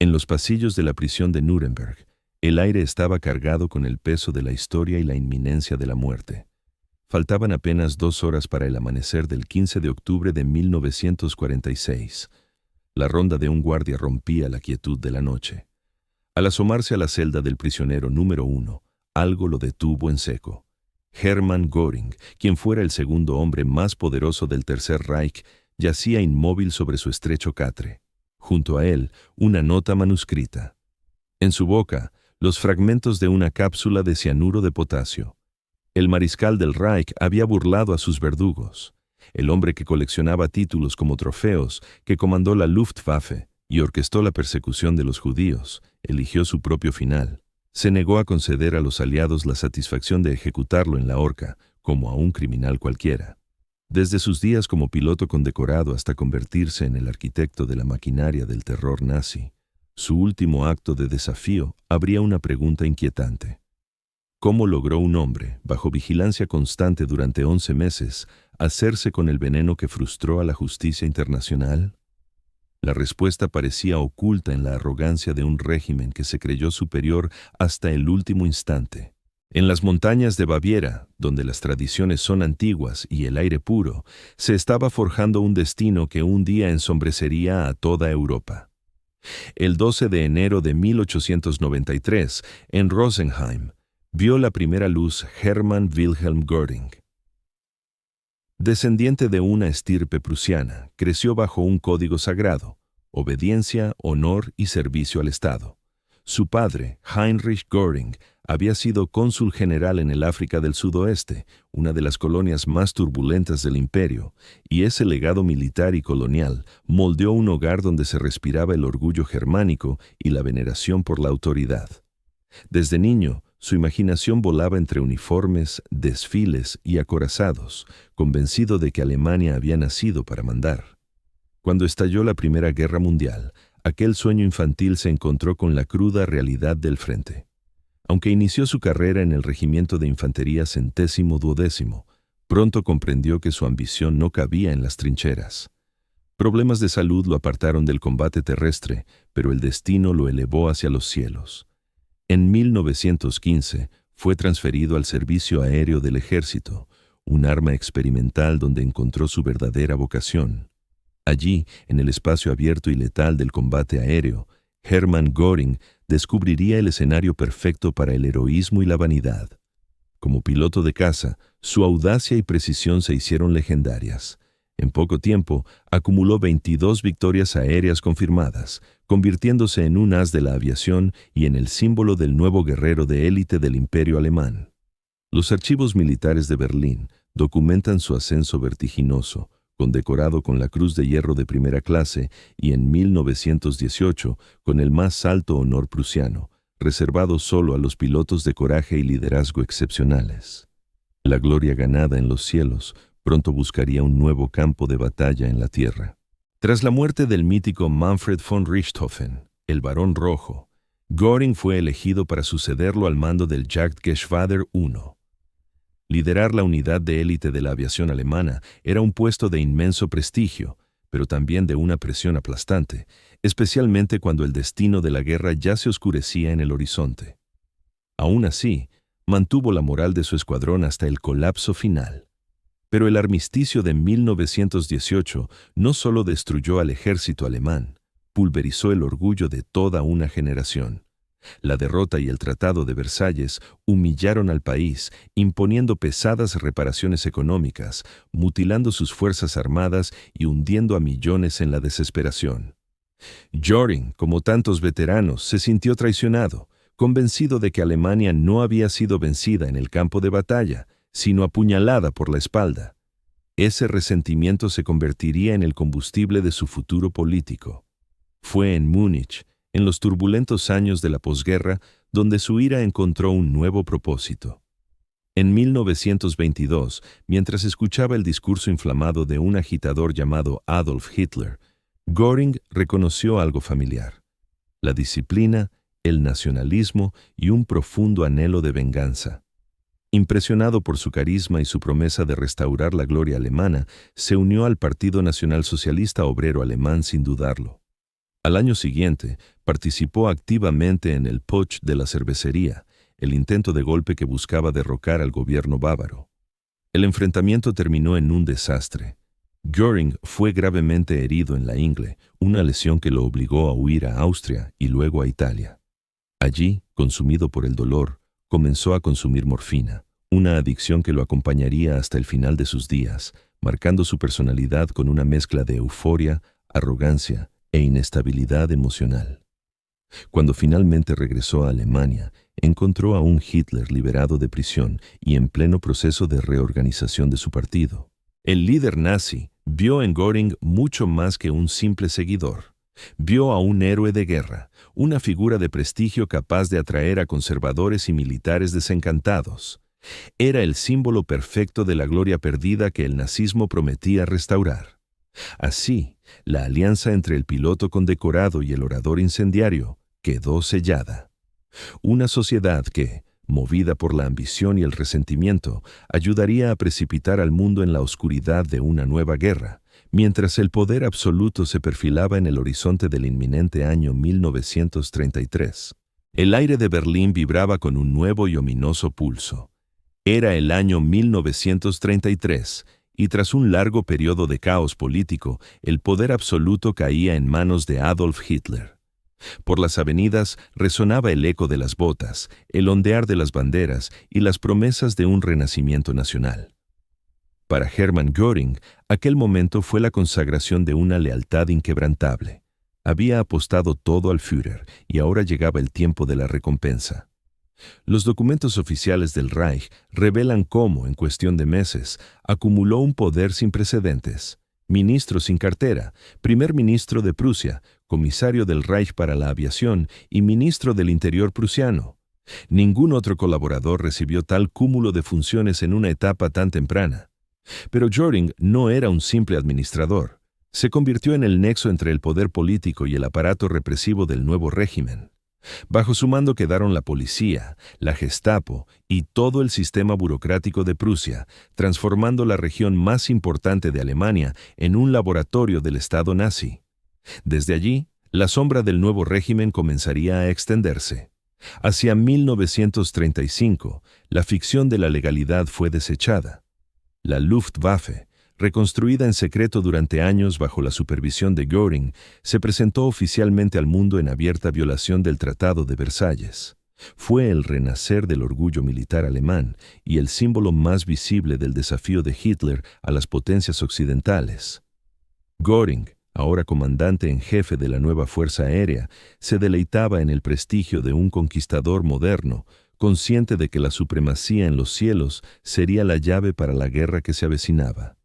En los pasillos de la prisión de Nuremberg, el aire estaba cargado con el peso de la historia y la inminencia de la muerte. Faltaban apenas 2 horas para el amanecer del 15 de octubre de 1946. La ronda de un guardia rompía la quietud de la noche. Al asomarse a la celda del prisionero número 1, algo lo detuvo en seco. Hermann Göring, quien fuera el segundo hombre más poderoso del Tercer Reich, yacía inmóvil sobre su estrecho catre. Junto a él, una nota manuscrita. En su boca, los fragmentos de una cápsula de cianuro de potasio. El mariscal del Reich había burlado a sus verdugos. El hombre que coleccionaba títulos como trofeos, que comandó la Luftwaffe y orquestó la persecución de los judíos, eligió su propio final. Se negó a conceder a los aliados la satisfacción de ejecutarlo en la horca, como a un criminal cualquiera. Desde sus días como piloto condecorado hasta convertirse en el arquitecto de la maquinaria del terror nazi, su último acto de desafío abría una pregunta inquietante. ¿Cómo logró un hombre, bajo vigilancia constante durante 11 meses, hacerse con el veneno que frustró a la justicia internacional? La respuesta parecía oculta en la arrogancia de un régimen que se creyó superior hasta el último instante. En las montañas de Baviera, donde las tradiciones son antiguas y el aire puro, se estaba forjando un destino que un día ensombrecería a toda Europa. El 12 de enero de 1893, en Rosenheim, vio la primera luz Hermann Wilhelm Göring. Descendiente de una estirpe prusiana, creció bajo un código sagrado: obediencia, honor y servicio al Estado. Su padre, Heinrich Göring, había sido cónsul general en el África del Sudoeste, una de las colonias más turbulentas del imperio, y ese legado militar y colonial moldeó un hogar donde se respiraba el orgullo germánico y la veneración por la autoridad. Desde niño, su imaginación volaba entre uniformes, desfiles y acorazados, convencido de que Alemania había nacido para mandar. Cuando estalló la Primera Guerra Mundial, aquel sueño infantil se encontró con la cruda realidad del frente. Aunque inició su carrera en el Regimiento de Infantería 112º, pronto comprendió que su ambición no cabía en las trincheras. Problemas de salud lo apartaron del combate terrestre, pero el destino lo elevó hacia los cielos. En 1915 fue transferido al servicio aéreo del ejército, un arma experimental donde encontró su verdadera vocación. Allí, en el espacio abierto y letal del combate aéreo, Hermann Göring descubriría el escenario perfecto para el heroísmo y la vanidad. Como piloto de caza, su audacia y precisión se hicieron legendarias. En poco tiempo, acumuló 22 victorias aéreas confirmadas, convirtiéndose en un as de la aviación y en el símbolo del nuevo guerrero de élite del Imperio Alemán. Los archivos militares de Berlín documentan su ascenso vertiginoso, condecorado con la Cruz de Hierro de primera clase y en 1918 con el más alto honor prusiano, reservado solo a los pilotos de coraje y liderazgo excepcionales. La gloria ganada en los cielos pronto buscaría un nuevo campo de batalla en la tierra. Tras la muerte del mítico Manfred von Richthofen, el Barón Rojo, Göring fue elegido para sucederlo al mando del Jagdgeschwader I. Liderar la unidad de élite de la aviación alemana era un puesto de inmenso prestigio, pero también de una presión aplastante, especialmente cuando el destino de la guerra ya se oscurecía en el horizonte. Aún así, mantuvo la moral de su escuadrón hasta el colapso final. Pero el armisticio de 1918 no solo destruyó al ejército alemán, pulverizó el orgullo de toda una generación. La derrota y el Tratado de Versalles humillaron al país, imponiendo pesadas reparaciones económicas, mutilando sus fuerzas armadas y hundiendo a millones en la desesperación. Göring, como tantos veteranos, se sintió traicionado, convencido de que Alemania no había sido vencida en el campo de batalla, sino apuñalada por la espalda. Ese resentimiento se convertiría en el combustible de su futuro político. Fue en Múnich, en los turbulentos años de la posguerra, donde su ira encontró un nuevo propósito. En 1922, mientras escuchaba el discurso inflamado de un agitador llamado Adolf Hitler, Göring reconoció algo familiar: la disciplina, el nacionalismo y un profundo anhelo de venganza. Impresionado por su carisma y su promesa de restaurar la gloria alemana, se unió al Partido Nacional Socialista Obrero Alemán sin dudarlo. Al año siguiente, Participó activamente en el Putsch de la cervecería, el intento de golpe que buscaba derrocar al gobierno bávaro. El enfrentamiento terminó en un desastre. Göring fue gravemente herido en la ingle, una lesión que lo obligó a huir a Austria y luego a Italia. Allí, consumido por el dolor, comenzó a consumir morfina, una adicción que lo acompañaría hasta el final de sus días, marcando su personalidad con una mezcla de euforia, arrogancia e inestabilidad emocional. Cuando finalmente regresó a Alemania, encontró a un Hitler liberado de prisión y en pleno proceso de reorganización de su partido. El líder nazi vio en Göring mucho más que un simple seguidor. Vio a un héroe de guerra, una figura de prestigio capaz de atraer a conservadores y militares desencantados. Era el símbolo perfecto de la gloria perdida que el nazismo prometía restaurar. Así, la alianza entre el piloto condecorado y el orador incendiario quedó sellada. Una sociedad que, movida por la ambición y el resentimiento, ayudaría a precipitar al mundo en la oscuridad de una nueva guerra, mientras el poder absoluto se perfilaba en el horizonte del inminente año 1933. El aire de Berlín vibraba con un nuevo y ominoso pulso. Era el año 1933, y tras un largo periodo de caos político, el poder absoluto caía en manos de Adolf Hitler. Por las avenidas resonaba el eco de las botas, el ondear de las banderas y las promesas de un renacimiento nacional. Para Hermann Göring, aquel momento fue la consagración de una lealtad inquebrantable. Había apostado todo al Führer y ahora llegaba el tiempo de la recompensa. Los documentos oficiales del Reich revelan cómo, en cuestión de meses, acumuló un poder sin precedentes. Ministro sin cartera, primer ministro de Prusia, comisario del Reich para la aviación y ministro del Interior prusiano. Ningún otro colaborador recibió tal cúmulo de funciones en una etapa tan temprana. Pero Göring no era un simple administrador. Se convirtió en el nexo entre el poder político y el aparato represivo del nuevo régimen. Bajo su mando quedaron la policía, la Gestapo y todo el sistema burocrático de Prusia, transformando la región más importante de Alemania en un laboratorio del Estado nazi. Desde allí, la sombra del nuevo régimen comenzaría a extenderse. Hacia 1935, la ficción de la legalidad fue desechada. La Luftwaffe, reconstruida en secreto durante años bajo la supervisión de Göring, se presentó oficialmente al mundo en abierta violación del Tratado de Versalles. Fue el renacer del orgullo militar alemán y el símbolo más visible del desafío de Hitler a las potencias occidentales. Göring, ahora comandante en jefe de la nueva Fuerza Aérea, se deleitaba en el prestigio de un conquistador moderno, consciente de que la supremacía en los cielos sería la llave para la guerra que se avecinaba.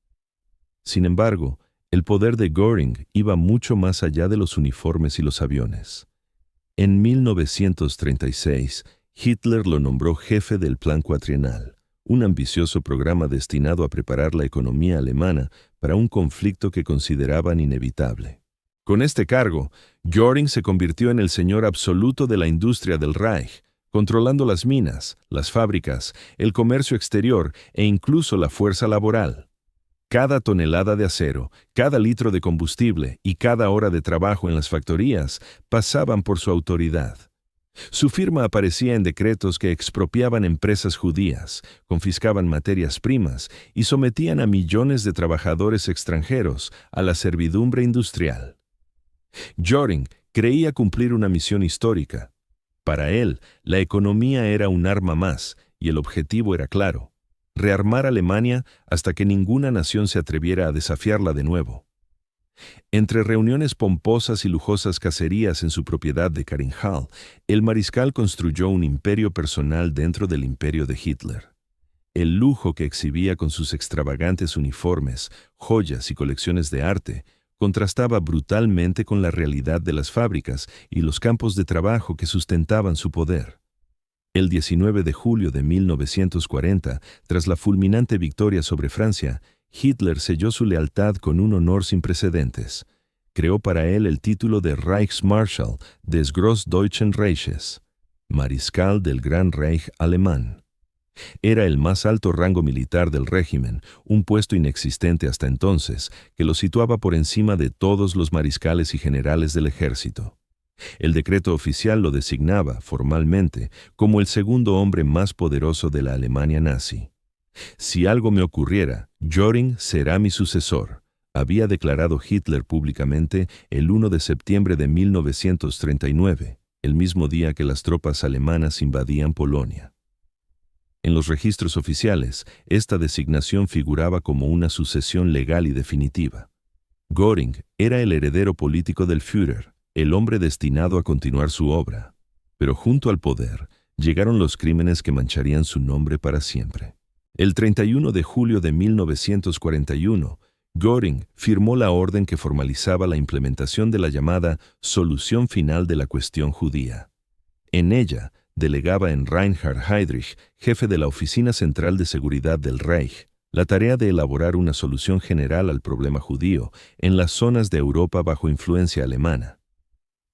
Sin embargo, el poder de Göring iba mucho más allá de los uniformes y los aviones. En 1936, Hitler lo nombró jefe del Plan Cuatrienal, un ambicioso programa destinado a preparar la economía alemana para un conflicto que consideraban inevitable. Con este cargo, Göring se convirtió en el señor absoluto de la industria del Reich, controlando las minas, las fábricas, el comercio exterior e incluso la fuerza laboral. Cada tonelada de acero, cada litro de combustible y cada hora de trabajo en las factorías pasaban por su autoridad. Su firma aparecía en decretos que expropiaban empresas judías, confiscaban materias primas y sometían a millones de trabajadores extranjeros a la servidumbre industrial. Göring creía cumplir una misión histórica. Para él, la economía era un arma más y el objetivo era claro: rearmar Alemania hasta que ninguna nación se atreviera a desafiarla de nuevo. Entre reuniones pomposas y lujosas cacerías en su propiedad de Karinthal, el mariscal construyó un imperio personal dentro del imperio de Hitler. El lujo que exhibía con sus extravagantes uniformes, joyas y colecciones de arte contrastaba brutalmente con la realidad de las fábricas y los campos de trabajo que sustentaban su poder. El 19 de julio de 1940, tras la fulminante victoria sobre Francia, Hitler selló su lealtad con un honor sin precedentes. Creó para él el título de Reichsmarschall des Großdeutschen Reiches, mariscal del Gran Reich alemán. Era el más alto rango militar del régimen, un puesto inexistente hasta entonces, que lo situaba por encima de todos los mariscales y generales del ejército. El decreto oficial lo designaba, formalmente, como el segundo hombre más poderoso de la Alemania nazi. Si algo me ocurriera, Göring será mi sucesor, había declarado Hitler públicamente el 1 de septiembre de 1939, el mismo día que las tropas alemanas invadían Polonia. En los registros oficiales, esta designación figuraba como una sucesión legal y definitiva. Göring era el heredero político del Führer, el hombre destinado a continuar su obra. Pero junto al poder, llegaron los crímenes que mancharían su nombre para siempre. El 31 de julio de 1941, Göring firmó la orden que formalizaba la implementación de la llamada Solución Final de la Cuestión Judía. En ella, delegaba en Reinhard Heydrich, jefe de la Oficina Central de Seguridad del Reich, la tarea de elaborar una solución general al problema judío en las zonas de Europa bajo influencia alemana.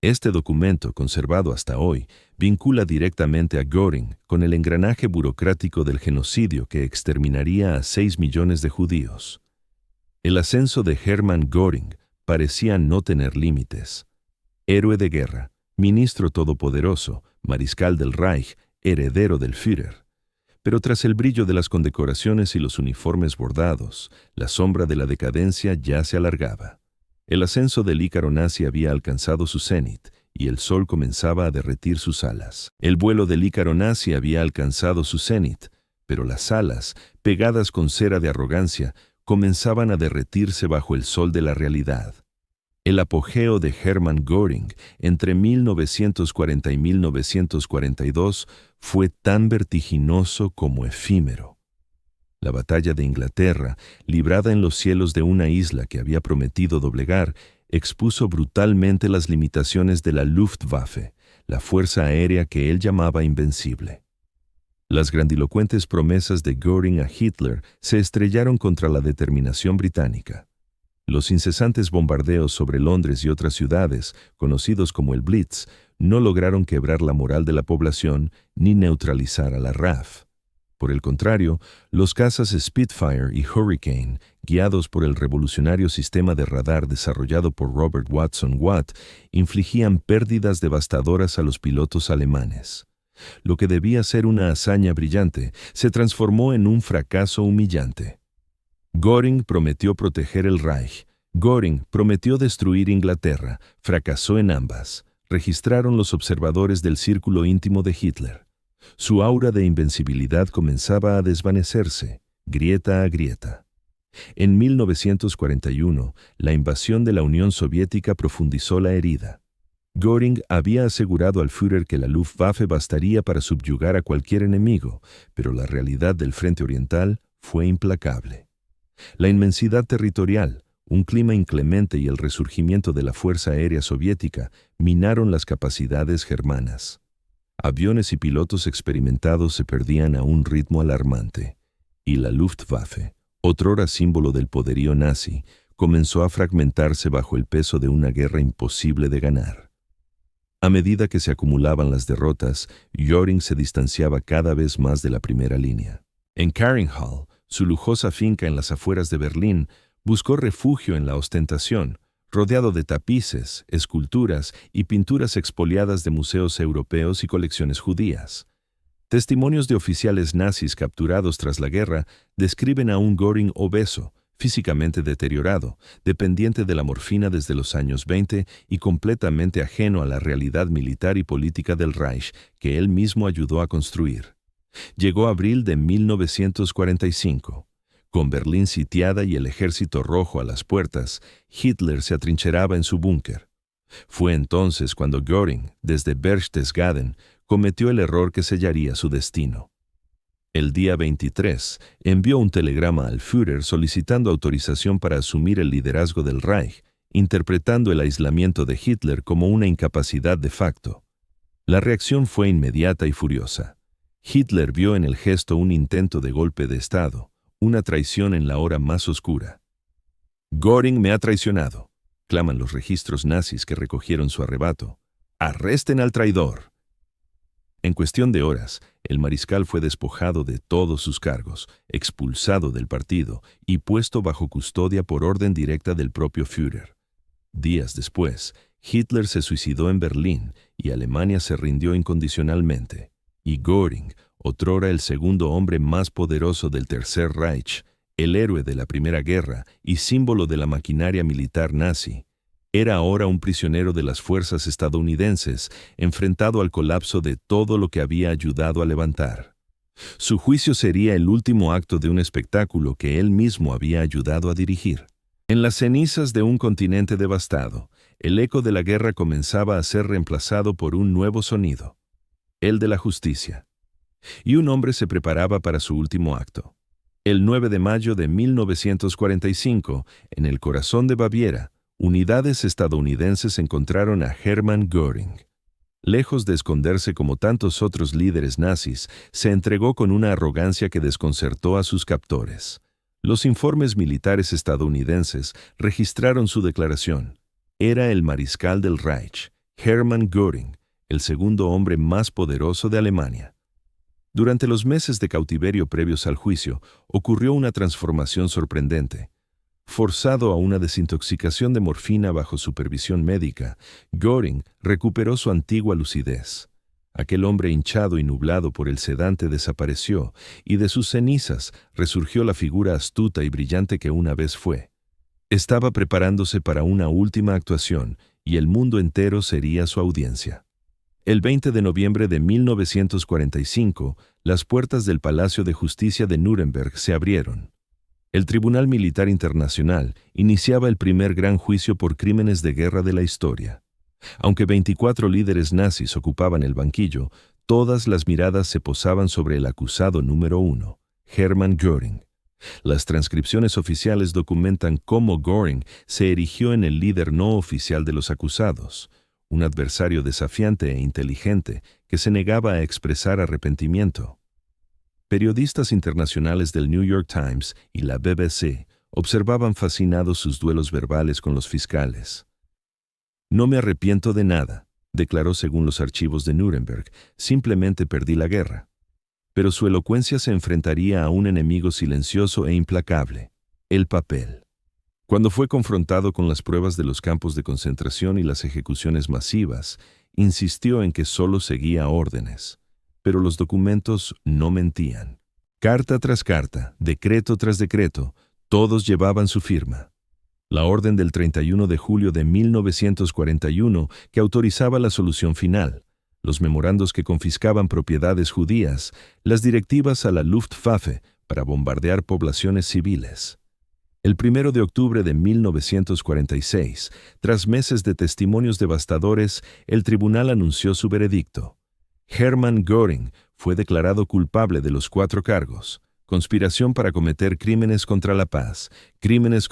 Este documento, conservado hasta hoy, vincula directamente a Göring con el engranaje burocrático del genocidio que exterminaría a 6 millones de judíos. El ascenso de Hermann Göring parecía no tener límites. Héroe de guerra, ministro todopoderoso, mariscal del Reich, heredero del Führer. Pero tras el brillo de las condecoraciones y los uniformes bordados, la sombra de la decadencia ya se alargaba. El ascenso del Ícaro nazi había alcanzado su cenit, y el sol comenzaba a derretir sus alas. El vuelo del Ícaro nazi había alcanzado su cenit, pero las alas, pegadas con cera de arrogancia, comenzaban a derretirse bajo el sol de la realidad. El apogeo de Hermann Göring entre 1940 y 1942 fue tan vertiginoso como efímero. La batalla de Inglaterra, librada en los cielos de una isla que había prometido doblegar, expuso brutalmente las limitaciones de la Luftwaffe, la fuerza aérea que él llamaba invencible. Las grandilocuentes promesas de Göring a Hitler se estrellaron contra la determinación británica. Los incesantes bombardeos sobre Londres y otras ciudades, conocidos como el Blitz, no lograron quebrar la moral de la población ni neutralizar a la RAF. Por el contrario, los cazas Spitfire y Hurricane, guiados por el revolucionario sistema de radar desarrollado por Robert Watson Watt, infligían pérdidas devastadoras a los pilotos alemanes. Lo que debía ser una hazaña brillante se transformó en un fracaso humillante. Göring prometió proteger el Reich. Göring prometió destruir Inglaterra. Fracasó en ambas. Registraron los observadores del círculo íntimo de Hitler. Su aura de invencibilidad comenzaba a desvanecerse, grieta a grieta. En 1941, la invasión de la Unión Soviética profundizó la herida. Göring había asegurado al Führer que la Luftwaffe bastaría para subyugar a cualquier enemigo, pero la realidad del frente oriental fue implacable. La inmensidad territorial, un clima inclemente y el resurgimiento de la Fuerza Aérea Soviética minaron las capacidades germanas. Aviones y pilotos experimentados se perdían a un ritmo alarmante, y la Luftwaffe, otrora símbolo del poderío nazi, comenzó a fragmentarse bajo el peso de una guerra imposible de ganar. A medida que se acumulaban las derrotas, Göring se distanciaba cada vez más de la primera línea. En Caringhall, su lujosa finca en las afueras de Berlín, buscó refugio en la ostentación, rodeado de tapices, esculturas y pinturas expoliadas de museos europeos y colecciones judías. Testimonios de oficiales nazis capturados tras la guerra describen a un Göring obeso, físicamente deteriorado, dependiente de la morfina desde los años 20 y completamente ajeno a la realidad militar y política del Reich que él mismo ayudó a construir. Llegó abril de 1945. Con Berlín sitiada y el Ejército Rojo a las puertas, Hitler se atrincheraba en su búnker. Fue entonces cuando Göring, desde Berchtesgaden, cometió el error que sellaría su destino. El día 23, envió un telegrama al Führer solicitando autorización para asumir el liderazgo del Reich, interpretando el aislamiento de Hitler como una incapacidad de facto. La reacción fue inmediata y furiosa. Hitler vio en el gesto un intento de golpe de Estado, una traición en la hora más oscura. «Göring me ha traicionado», claman los registros nazis que recogieron su arrebato. «¡Arresten al traidor!». En cuestión de horas, el mariscal fue despojado de todos sus cargos, expulsado del partido y puesto bajo custodia por orden directa del propio Führer. Días después, Hitler se suicidó en Berlín y Alemania se rindió incondicionalmente. Y Göring, otrora el segundo hombre más poderoso del Tercer Reich, el héroe de la Primera Guerra y símbolo de la maquinaria militar nazi, era ahora un prisionero de las fuerzas estadounidenses, enfrentado al colapso de todo lo que había ayudado a levantar. Su juicio sería el último acto de un espectáculo que él mismo había ayudado a dirigir. En las cenizas de un continente devastado, el eco de la guerra comenzaba a ser reemplazado por un nuevo sonido, el de la justicia. Y un hombre se preparaba para su último acto. El 9 de mayo de 1945, en el corazón de Baviera, unidades estadounidenses encontraron a Hermann Göring. Lejos de esconderse como tantos otros líderes nazis, se entregó con una arrogancia que desconcertó a sus captores. Los informes militares estadounidenses registraron su declaración. Era el mariscal del Reich, Hermann Göring, el segundo hombre más poderoso de Alemania. Durante los meses de cautiverio previos al juicio, ocurrió una transformación sorprendente. Forzado a una desintoxicación de morfina bajo supervisión médica, Göring recuperó su antigua lucidez. Aquel hombre hinchado y nublado por el sedante desapareció, y de sus cenizas resurgió la figura astuta y brillante que una vez fue. Estaba preparándose para una última actuación, y el mundo entero sería su audiencia. El 20 de noviembre de 1945, las puertas del Palacio de Justicia de Nuremberg se abrieron. El Tribunal Militar Internacional iniciaba el primer gran juicio por crímenes de guerra de la historia. Aunque 24 líderes nazis ocupaban el banquillo, todas las miradas se posaban sobre el acusado número 1, Hermann Göring. Las transcripciones oficiales documentan cómo Göring se erigió en el líder no oficial de los acusados, un adversario desafiante e inteligente que se negaba a expresar arrepentimiento. Periodistas internacionales del New York Times y la BBC observaban fascinados sus duelos verbales con los fiscales. «No me arrepiento de nada», declaró según los archivos de Nuremberg, «simplemente perdí la guerra». Pero su elocuencia se enfrentaría a un enemigo silencioso e implacable, el papel. Cuando fue confrontado con las pruebas de los campos de concentración y las ejecuciones masivas, insistió en que solo seguía órdenes. Pero los documentos no mentían. Carta tras carta, decreto tras decreto, todos llevaban su firma. La orden del 31 de julio de 1941 que autorizaba la solución final, los memorandos que confiscaban propiedades judías, las directivas a la Luftwaffe para bombardear poblaciones civiles. El 1 de octubre de 1946, tras meses de testimonios devastadores, el tribunal anunció su veredicto. Hermann Göring fue declarado culpable de los 4 cargos: conspiración para cometer crímenes contra la paz, crímenes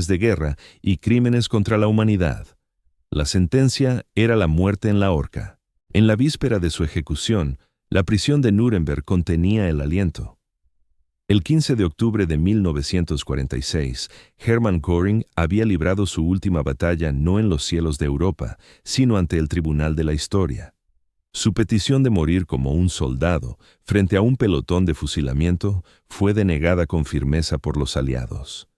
de guerra y crímenes contra la humanidad. La sentencia era la muerte en la horca. En la víspera de su ejecución, la prisión de Nuremberg contenía el aliento. El 15 de octubre de 1946, Hermann Göring había librado su última batalla no en los cielos de Europa, sino ante el tribunal de la historia. Su petición de morir como un soldado frente a un pelotón de fusilamiento fue denegada con firmeza por los aliados.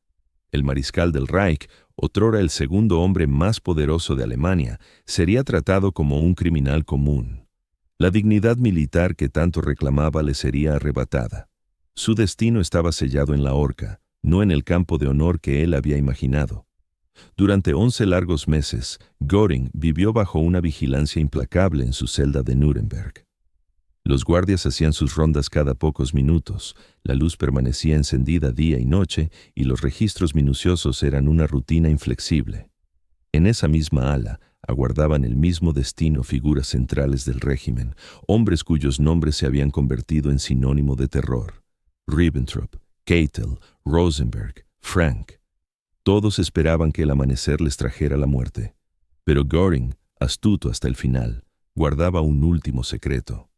El mariscal del Reich, otrora el segundo hombre más poderoso de Alemania, sería tratado como un criminal común. La dignidad militar que tanto reclamaba le sería arrebatada. Su destino estaba sellado en la horca, no en el campo de honor que él había imaginado. Durante 11 largos meses, Göring vivió bajo una vigilancia implacable en su celda de Nuremberg. Los guardias hacían sus rondas cada pocos minutos, la luz permanecía encendida día y noche y los registros minuciosos eran una rutina inflexible. En esa misma ala aguardaban el mismo destino figuras centrales del régimen, hombres cuyos nombres se habían convertido en sinónimo de terror: Ribbentrop, Keitel, Rosenberg, Frank. Todos esperaban que el amanecer les trajera la muerte. Pero Göring, astuto hasta el final, guardaba un último secreto.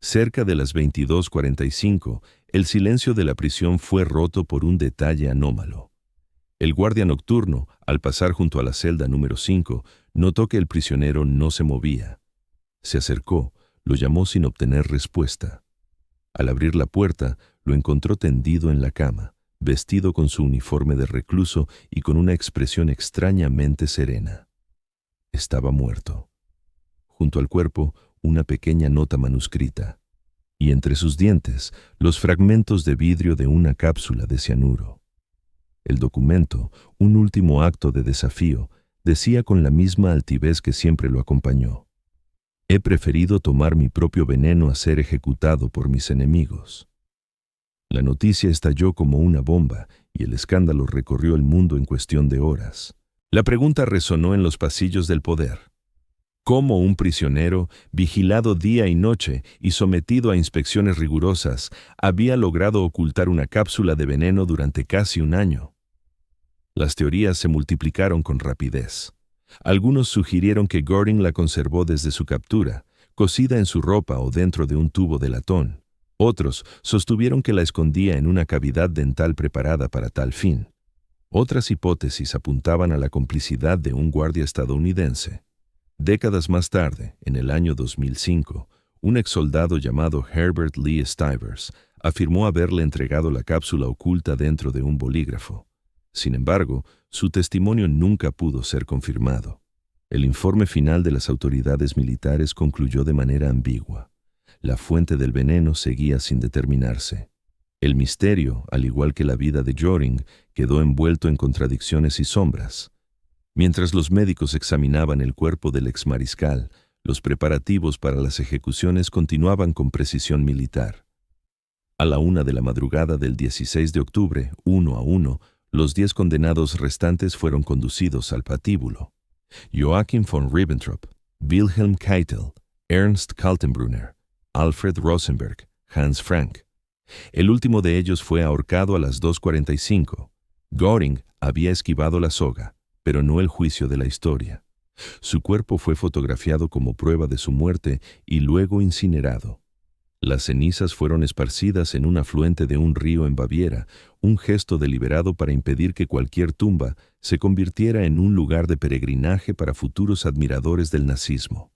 Cerca de las 22:45, el silencio de la prisión fue roto por un detalle anómalo. El guardia nocturno, al pasar junto a la celda número 5, notó que el prisionero no se movía. Se acercó, lo llamó sin obtener respuesta. Al abrir la puerta, lo encontró tendido en la cama, vestido con su uniforme de recluso y con una expresión extrañamente serena. Estaba muerto. Junto al cuerpo, una pequeña nota manuscrita, y entre sus dientes, los fragmentos de vidrio de una cápsula de cianuro. El documento, un último acto de desafío, decía con la misma altivez que siempre lo acompañó: he preferido tomar mi propio veneno a ser ejecutado por mis enemigos. La noticia estalló como una bomba y el escándalo recorrió el mundo en cuestión de horas. La pregunta resonó en los pasillos del poder: ¿cómo un prisionero, vigilado día y noche y sometido a inspecciones rigurosas, había logrado ocultar una cápsula de veneno durante casi un año? Las teorías se multiplicaron con rapidez. Algunos sugirieron que Göring la conservó desde su captura, cosida en su ropa o dentro de un tubo de latón. Otros sostuvieron que la escondía en una cavidad dental preparada para tal fin. Otras hipótesis apuntaban a la complicidad de un guardia estadounidense. Décadas más tarde, en el año 2005, un exsoldado llamado Herbert Lee Stivers afirmó haberle entregado la cápsula oculta dentro de un bolígrafo. Sin embargo, su testimonio nunca pudo ser confirmado. El informe final de las autoridades militares concluyó de manera ambigua. La fuente del veneno seguía sin determinarse. El misterio, al igual que la vida de Göring, quedó envuelto en contradicciones y sombras. Mientras los médicos examinaban el cuerpo del exmariscal, los preparativos para las ejecuciones continuaban con precisión militar. A la 1 de la madrugada del 16 de octubre, uno a uno, los 10 condenados restantes fueron conducidos al patíbulo. Joachim von Ribbentrop, Wilhelm Keitel, Ernst Kaltenbrunner, Alfred Rosenberg, Hans Frank. El último de ellos fue ahorcado a las 2:45. Göring había esquivado la soga, pero no el juicio de la historia. Su cuerpo fue fotografiado como prueba de su muerte y luego incinerado. Las cenizas fueron esparcidas en un afluente de un río en Baviera, un gesto deliberado para impedir que cualquier tumba se convirtiera en un lugar de peregrinaje para futuros admiradores del nazismo.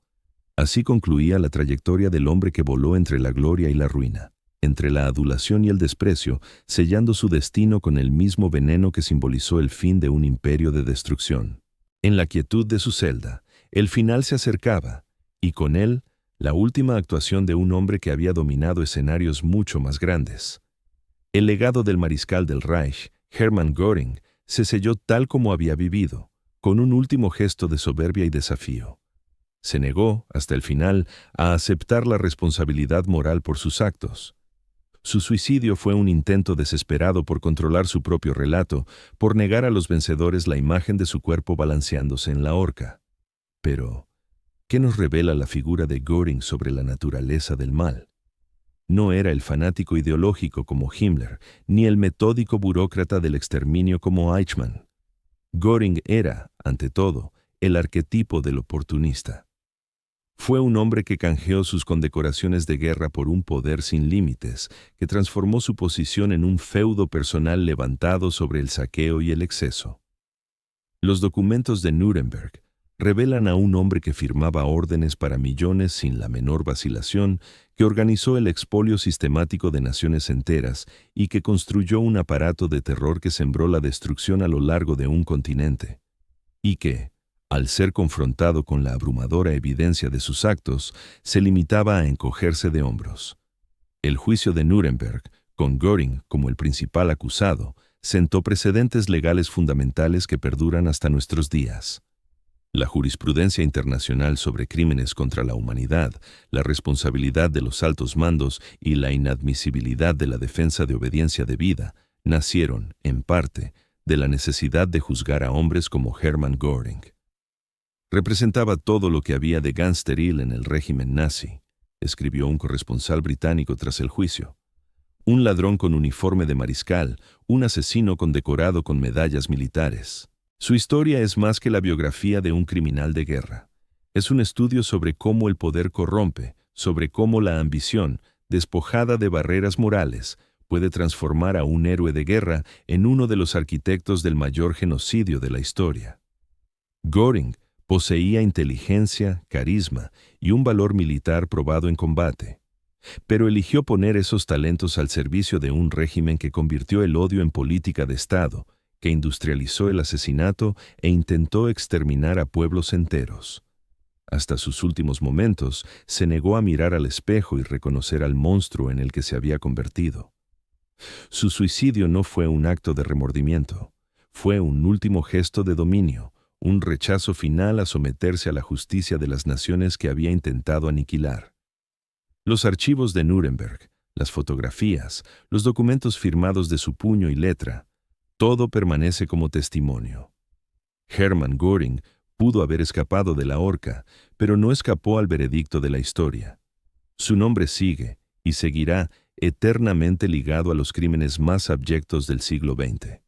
Así concluía la trayectoria del hombre que voló entre la gloria y la ruina, entre la adulación y el desprecio, sellando su destino con el mismo veneno que simbolizó el fin de un imperio de destrucción. En la quietud de su celda, el final se acercaba, y con él, la última actuación de un hombre que había dominado escenarios mucho más grandes. El legado del mariscal del Reich, Hermann Göring, se selló tal como había vivido, con un último gesto de soberbia y desafío. Se negó, hasta el final, a aceptar la responsabilidad moral por sus actos. Su suicidio fue un intento desesperado por controlar su propio relato, por negar a los vencedores la imagen de su cuerpo balanceándose en la horca. Pero, ¿qué nos revela la figura de Göring sobre la naturaleza del mal? No era el fanático ideológico como Himmler, ni el metódico burócrata del exterminio como Eichmann. Göring era, ante todo, el arquetipo del oportunista. Fue un hombre que canjeó sus condecoraciones de guerra por un poder sin límites, que transformó su posición en un feudo personal levantado sobre el saqueo y el exceso. Los documentos de Nuremberg revelan a un hombre que firmaba órdenes para millones sin la menor vacilación, que organizó el expolio sistemático de naciones enteras y que construyó un aparato de terror que sembró la destrucción a lo largo de un continente. Y que, al ser confrontado con la abrumadora evidencia de sus actos, se limitaba a encogerse de hombros. El juicio de Nuremberg, con Göring como el principal acusado, sentó precedentes legales fundamentales que perduran hasta nuestros días. La jurisprudencia internacional sobre crímenes contra la humanidad, la responsabilidad de los altos mandos y la inadmisibilidad de la defensa de obediencia debida nacieron, en parte, de la necesidad de juzgar a hombres como Hermann Göring. Representaba todo lo que había de gangsteril en el régimen nazi, escribió un corresponsal británico tras el juicio. Un ladrón con uniforme de mariscal, un asesino condecorado con medallas militares. Su historia es más que la biografía de un criminal de guerra. Es un estudio sobre cómo el poder corrompe, sobre cómo la ambición, despojada de barreras morales, puede transformar a un héroe de guerra en uno de los arquitectos del mayor genocidio de la historia. Göring poseía inteligencia, carisma y un valor militar probado en combate, pero eligió poner esos talentos al servicio de un régimen que convirtió el odio en política de Estado, que industrializó el asesinato e intentó exterminar a pueblos enteros. Hasta sus últimos momentos, se negó a mirar al espejo y reconocer al monstruo en el que se había convertido. Su suicidio no fue un acto de remordimiento, fue un último gesto de dominio, un rechazo final a someterse a la justicia de las naciones que había intentado aniquilar. Los archivos de Nuremberg, las fotografías, los documentos firmados de su puño y letra, todo permanece como testimonio. Hermann Göring pudo haber escapado de la horca, pero no escapó al veredicto de la historia. Su nombre sigue y seguirá eternamente ligado a los crímenes más abyectos del siglo XX.